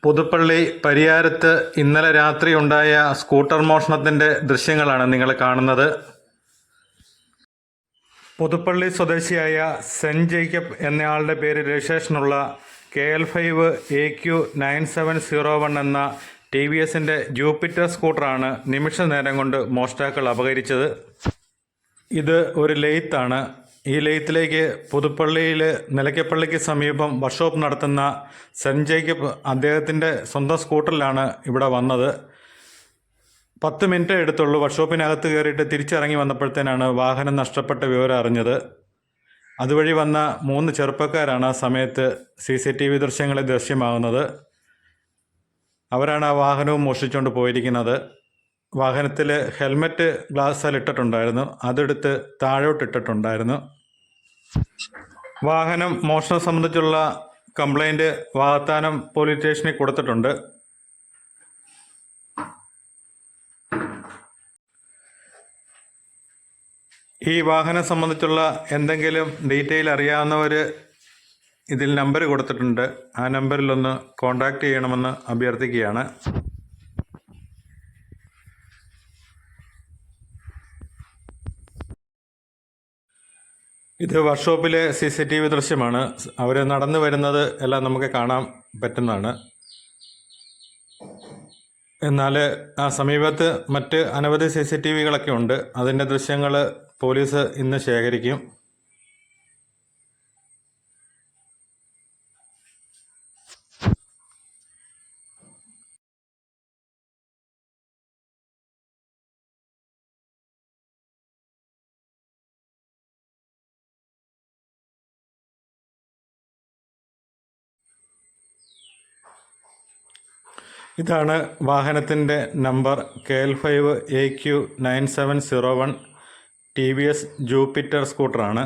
പുതുപ്പള്ളി പരിയാരത്ത് ഇന്നലെ രാത്രി ഉണ്ടായ സ്കൂട്ടർ മോഷണത്തിൻ്റെ ദൃശ്യങ്ങളാണ് നിങ്ങൾ കാണുന്നത്. പുതുപ്പള്ളി സ്വദേശിയായ സെൻറ്റ് ജേക്കബ് എന്നയാളുടെ പേര് രജിസ്ട്രേഷനുള്ള KL5 AQ9701 എന്ന TVSൻ്റെ ജൂപ്പിറ്റർ സ്കൂട്ടറാണ് നിമിഷ നേരം കൊണ്ട് മോഷ്ടാക്കൾ അപഹരിച്ചത്. ഇത് ഒരു ലെയ്ത്താണ്. ഈ ലെയ്ത്തിലേക്ക് പുതുപ്പള്ളിയിൽ നിലയ്ക്കപ്പള്ളിക്ക് സമീപം വർക്ക്ഷോപ്പ് നടത്തുന്ന സെൻറ്റ് ജേക്കബ് അദ്ദേഹത്തിൻ്റെ സ്വന്തം സ്കൂട്ടറിലാണ് ഇവിടെ വന്നത്. 10 മിനിറ്റ് എടുത്തുള്ളൂ. വർക്ക്ഷോപ്പിനകത്ത് കയറിയിട്ട് തിരിച്ചിറങ്ങി വന്നപ്പോഴത്തേനാണ് വാഹനം നഷ്ടപ്പെട്ട വിവരം അറിഞ്ഞത്. അതുവഴി വന്ന 3 ചെറുപ്പക്കാരാണ് ആ സമയത്ത് CCTV ദൃശ്യങ്ങളിൽ ദൃശ്യമാകുന്നത്. അവരാണ് ആ വാഹനവും മോഷ്ടിച്ചുകൊണ്ട് പോയിരിക്കുന്നത്. വാഹനത്തിൽ ഹെൽമെറ്റ് ഗ്ലാസ്സിൽ ഇട്ടിട്ടുണ്ടായിരുന്നു, അതെടുത്ത് താഴോട്ടിട്ടിട്ടുണ്ടായിരുന്നു. വാഹനം മോഷണം സംബന്ധിച്ചുള്ള കംപ്ലൈൻറ്റ് വാകത്താനം പോലീസ് സ്റ്റേഷനിൽ കൊടുത്തിട്ടുണ്ട്. ഈ വാഹനം സംബന്ധിച്ചുള്ള എന്തെങ്കിലും ഡീറ്റെയിൽ അറിയാവുന്നവർ ഇതിൽ നമ്പർ കൊടുത്തിട്ടുണ്ട്. ആ നമ്പറിലൊന്ന് കോൺടാക്റ്റ് ചെയ്യണമെന്ന് അഭ്യർത്ഥിക്കുകയാണ്. ഇത് വർക്ക്ഷോപ്പിലെ CCTV ദൃശ്യമാണ്. അവർ നടന്നു വരുന്നത് എല്ലാം നമുക്ക് കാണാൻ പറ്റുന്നതാണ്. എന്നാൽ ആ സമീപത്ത് മറ്റ് അനവധി CCTVകളൊക്കെ ഉണ്ട്. അതിൻ്റെ ദൃശ്യങ്ങൾ പോലീസ് ഇന്ന് ശേഖരിക്കും. ഇതാണ് വാഹനത്തിൻ്റെ number. KL5 AQ9701 TVS Jupiter സ്കൂട്ടറാണ്.